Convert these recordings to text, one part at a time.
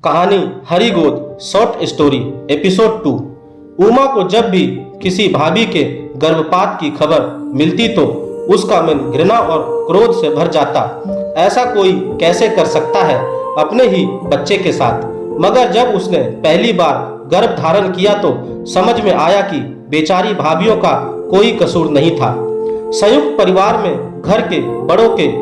कहानी हरी गोद short story episode 2। Uma को जब भी किसी भाभी के गर्भपात की खबर मिलती तो उसका मन घृणा और क्रोध से भर जाता। ऐसा कोई कैसे कर सकता है अपने ही बच्चे के साथ। मगर जब उसने पहली बार गर्भ धारण किया तो समझ में आया कि बेचारी भाभियों का कोई कसूर नहीं था। संयुक्त परिवार में घर के बड़ों के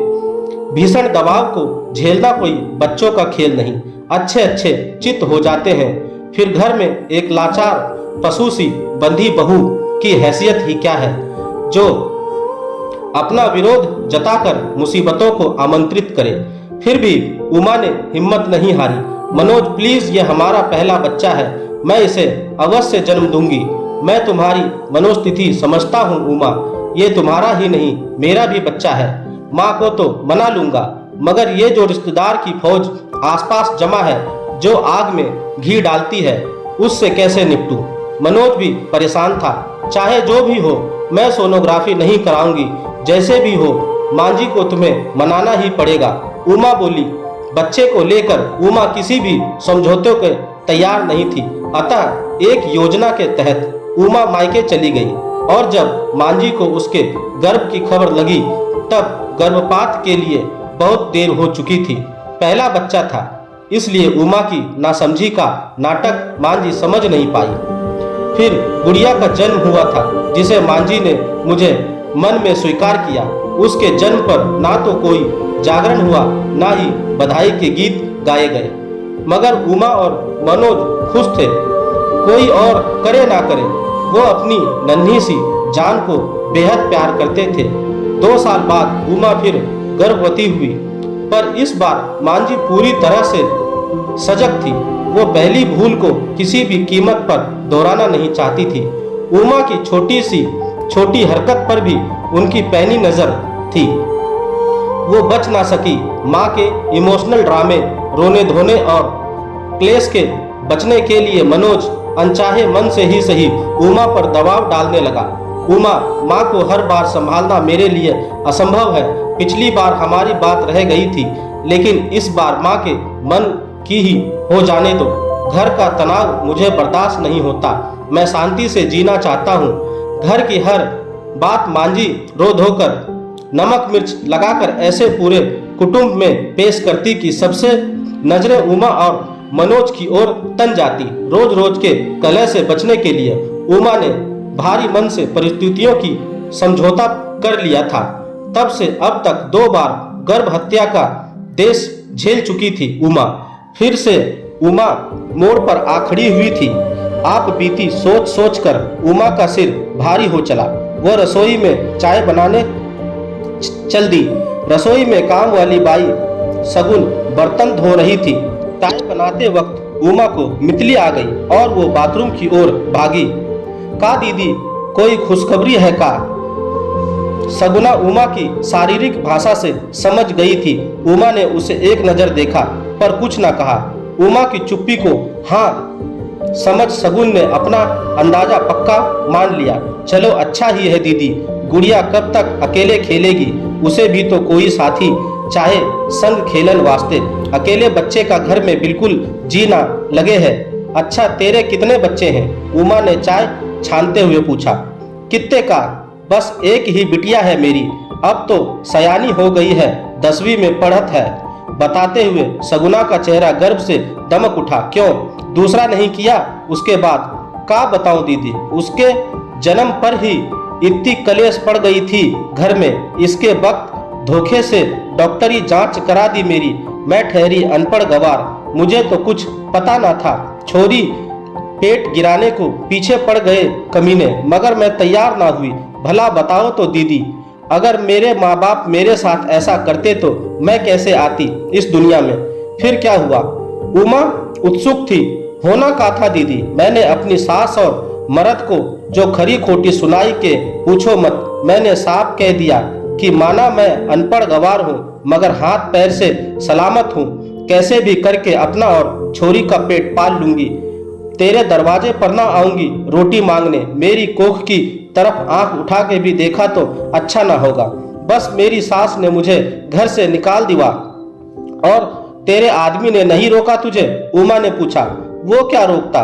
भीषण दबाव को झेलना कोई बच्चों का खेल नहीं। अच्छे अच्छे चित्त हो जाते हैं, फिर घर में एक लाचार पशु सी बंधी बहू की हैसियत ही क्या है जो अपना विरोध जताकर मुसीबतों को आमंत्रित करे। फिर भी उमा ने हिम्मत नहीं हारी। मनोज प्लीज, ये हमारा पहला बच्चा है, मैं इसे अवश्य जन्म दूंगी। मैं तुम्हारी मनोस्थिति समझता हूँ उमा, ये तुम्हारा ही नहीं मेरा भी बच्चा है। माँ को तो मना लूंगा, मगर ये जो रिश्तेदार की फौज आसपास जमा है जो आग में घी डालती है, उससे कैसे निपटूं? मनोज भी परेशान था। चाहे जो भी हो, मैं सोनोग्राफी नहीं कराऊंगी, जैसे भी हो मांझी को तुम्हें मनाना ही पड़ेगा, उमा बोली। बच्चे को लेकर उमा किसी भी समझौते के तैयार नहीं थी। अतः एक योजना के तहत उमा मायके चली गई और जब मांझी को उसके गर्भ की खबर लगी तब गर्भपात के लिए बहुत देर हो चुकी थी। पहला बच्चा था, इसलिए उमा की नासमझी का नाटक मांझी समझ नहीं पाई। फिर गुड़िया का जन्म हुआ था जिसे मांझी ने मुझे मन में स्वीकार किया। उसके जन्म पर ना तो कोई जागरण हुआ ना ही बधाई के गीत गाए गए, मगर उमा और मनोज खुश थे। कोई और करे ना करे, वो अपनी नन्ही सी जान को बेहद प्यार करते थे। 2 साल बाद उमा फिर गर्भवती हुई, पर इस बार मांझी पूरी तरह से सजग थी। वो पहली भूल को किसी भी कीमत पर दोहराना नहीं चाहती थी। उमा की छोटी हरकत पर भी उनकी पैनी नजर थी। वो बच ना सकी। माँ के इमोशनल ड्रामे, रोने धोने और क्लेश के बचने के लिए मनोज अनचाहे मन से ही सही उमा पर दबाव डालने लगा। उमा, माँ को हर बार संभालना मेरे लिए असंभव है। पिछली बार हमारी बात रह गई थी, लेकिन इस बार माँ के मन की ही हो जाने दो। घर का तनाव मुझे बर्दाश्त नहीं होता। मैं शांति से जीना चाहता हूँ। घर की हर बात मांझी रो धोकर नमक मिर्च लगाकर ऐसे पूरे कुटुंब में पेश करती कि सबसे नजरें उमा और मनोज की ओर तन जाती। रोज रोज के कलह से बचने के लिए उमा ने भारी मन से परिस्थितियों की समझौता कर लिया था। तब से अब तक 2 बार गर्भ हत्या का देश झेल चुकी थी उमा। फिर से उमा मोड़ पर आ खड़ी हुई थी। आप बीती सोच सोच कर उमा का सिर भारी हो चला। वो रसोई में चाय बनाने चल दी। रसोई में काम वाली बाई सगुन बर्तन धो रही थी। चाय बनाते वक्त उमा को मितली आ गई और वो बाथरूम की ओर भागी। का दीदी, कोई खुशखबरी है का? सगुना उमा की शारीरिक भाषा से समझ गई थी। उमा ने उसे एक नजर देखा पर कुछ न कहा। उमा की चुप्पी को हाँ समझ सगुन ने अपना अंदाजा पक्का मान लिया। चलो अच्छा ही है दीदी, गुड़िया कब तक अकेले खेलेगी? उसे भी तो कोई साथी चाहे, संग खेलन वास्ते। अकेले बच्चे का घर में बिल्कुल जी ना लगे है। अच्छा, तेरे कितने बच्चे हैं? उमा ने चाय छानते हुए पूछा। कित्ते का? बस एक ही बिटिया है मेरी, अब तो सयानी हो गई है, 10वीं में पढ़त है। बताते हुए सगुना का चेहरा गर्व से दमक उठा। क्यों, दूसरा नहीं किया? उसके बाद का बताऊं दीदी, उसके जन्म पर ही इतनी कलेश पड़ गई थी घर में। इसके वक्त धोखे से डॉक्टरी जांच करा दी मेरी। मैं ठहरी अनपढ़ गवार, मुझे तो कुछ पता ना था। छोरी पेट गिराने को पीछे पड़ गए कमीने, मगर मैं तैयार ना हुई। भला बताओ तो दीदी, अगर मेरे माँ बाप मेरे साथ ऐसा करते तो मैं कैसे आती इस दुनिया में? फिर क्या हुआ? उमा उत्सुक थी। होना का था दीदी, मैंने अपनी सास और मर्द को जो खरी खोटी सुनाई के पूछो मत। मैंने साफ कह दिया कि माना मैं अनपढ़ गवार हूँ, मगर हाथ पैर से सलामत हूँ। कैसे भी करके अपना और छोरी का पेट पाल लूंगी। तेरे दरवाजे पर ना आऊंगी रोटी मांगने। मेरी कोख की तरफ आंख उठा के भी देखा तो अच्छा ना होगा। बस मेरी सास ने मुझे घर से निकाल दिया और तेरे आदमी ने नहीं रोका तुझे? उमा ने पूछा। वो क्या रोकता,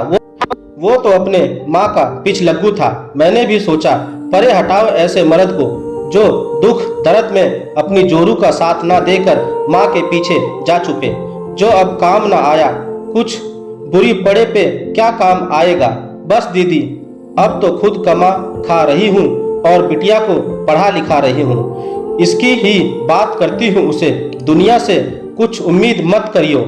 वो तो अपने माँ का पिछलग्गू था। मैंने भी सोचा परे हटाओ ऐसे मर्द को जो दुख दर्द में अपनी जोरू का साथ ना देकर माँ के पीछे जा छुपे, जो अब काम ना आया, कुछ बुरी पड़े पे क्या काम आएगा। बस दीदी, अब तो खुद कमा खा रही हूँ और बिटिया को पढ़ा लिखा रही हूँ। इसकी ही बात करती हूँ उसे, दुनिया से कुछ उम्मीद मत करियो,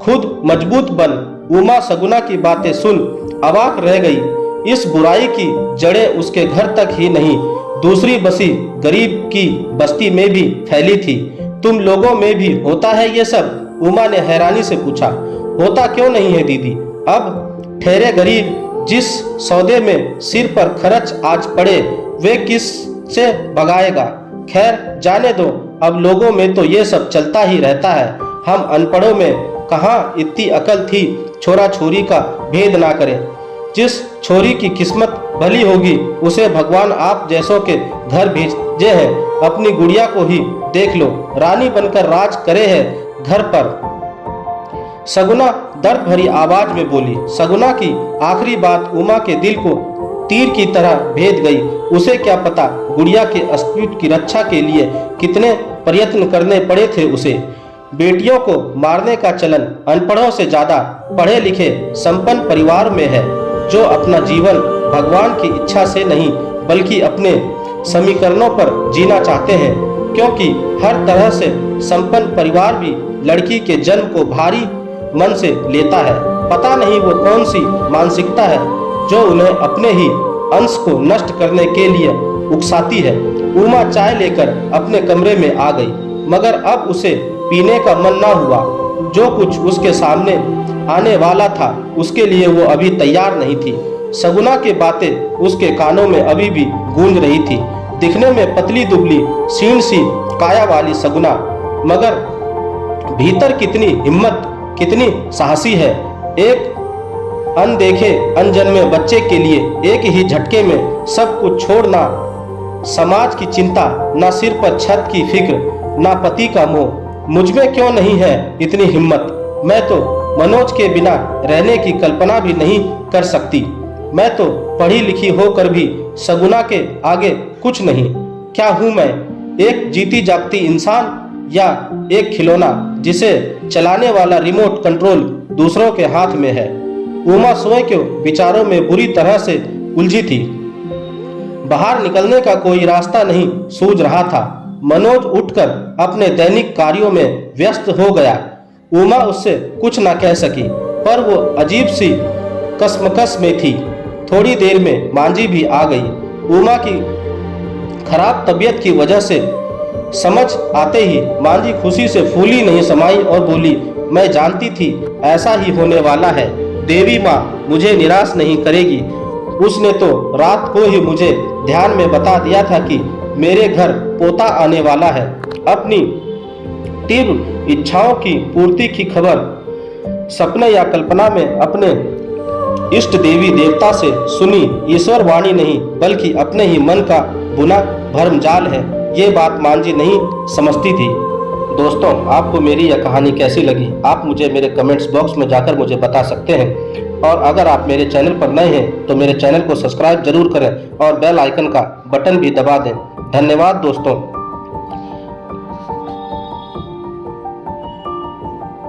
खुद मजबूत बन। उमा सगुना की बातें सुन अवाक रह गई। इस बुराई की जड़ें उसके घर तक ही नहीं, दूसरी बसी गरीब की बस्ती में भी फैली थी। तुम लोगों में भी होता है ये सब? उमा ने हैरानी से पूछा। होता क्यों नहीं है दीदी, अब ठहरे गरीब जिस सौदे में सिर पर खर्च आज पड़े वे किस से भगाएगा। खैर जाने दो, अब लोगों में तो ये सब चलता ही रहता है। हम अनपढ़ों में कहाँ इतनी अकल थी छोरा छोरी का भेद ना करें। जिस छोरी की किस्मत भली होगी उसे भगवान आप जैसों के घर भेजे हैं। अपनी गुड़िया को ही देख लो, रानी बनकर राज करे है घर पर। सगुना दर्द भरी आवाज में बोली। सगुना की आखिरी बात उमा के दिल को तीर की तरह भेद गई। उसे क्या पता गुड़िया के अस्तित्व की रक्षा के लिए कितने प्रयत्न करने पड़े थे उसे। बेटियों को मारने का चलन अनपढ़ों से ज्यादा पढ़े लिखे संपन्न परिवार में है, जो अपना जीवन भगवान की इच्छा से नहीं बल्कि अपने समीकरणों पर जीना चाहते हैं। क्योंकि हर तरह से संपन्न परिवार भी लड़की के जन्म को भारी मन से लेता है। पता नहीं वो कौन सी मानसिकता है जो उन्हें अपने ही अंश को नष्ट करने के लिए उकसाती है। उमा चाय लेकर अपने कमरे में आ गई, मगर अब उसे पीने का मन ना हुआ। जो कुछ उसके सामने आने वाला था उसके लिए वो अभी तैयार नहीं थी। सगुना की बातें उसके कानों में अभी भी गूंज रही थी। दिखने में पतली दुबली सीण सी काया वाली सगुना, मगर भीतर कितनी हिम्मत, कितनी साहसी है। एक अनदेखे अनजन्मे बच्चे के लिए एक ही झटके में सब कुछ छोड़ना, समाज की चिंता, ना सिर पर छत की फिक्र, ना पति का मोह। मुझ में क्यों नहीं है इतनी हिम्मत? मैं तो मनोज के बिना रहने की कल्पना भी नहीं कर सकती। मैं तो पढ़ी लिखी होकर भी सगुना के आगे कुछ नहीं। क्या हूँ मैं, एक जीती जागती इंसान या एक खिलौना जिसे चलाने वाला रिमोट कंट्रोल दूसरों के हाथ में है? उमा स्वयं के विचारों में बुरी तरह से उलझी थी। बाहर निकलने का कोई रास्ता नहीं सूझ रहा था। मनोज उठकर अपने दैनिक कार्यों में व्यस्त हो गया। उमा उससे कुछ न कह सकी, पर वो अजीब सी कसमकस में थी। थोड़ी देर में मांझी भी आ गई। उमा की खराब तबीयत की वजह से समझ आते ही मांझी खुशी से फूली नहीं समाई और बोली, मैं जानती थी ऐसा ही होने वाला है। देवी माँ मुझे निराश नहीं करेगी। उसने तो रात को ही मुझे ध्यान में बता दिया था कि मेरे घर पोता आने वाला है। अपनी तीव्र इच्छाओं की पूर्ति की खबर सपने या कल्पना में अपने इष्ट देवी देवता से सुनी। ईश्वर वाणी नहीं बल्कि अपने ही मन का बुना भरमजाल है। ये बात मांझी नहीं समझती थी। दोस्तों, आपको मेरी यह कहानी कैसी लगी आप मुझे मेरे कमेंट्स बॉक्स में जाकर मुझे बता सकते हैं। और अगर आप मेरे चैनल पर नए हैं तो मेरे चैनल को सब्सक्राइब जरूर करें और बेल आइकन का बटन भी दबा दें। धन्यवाद दोस्तों।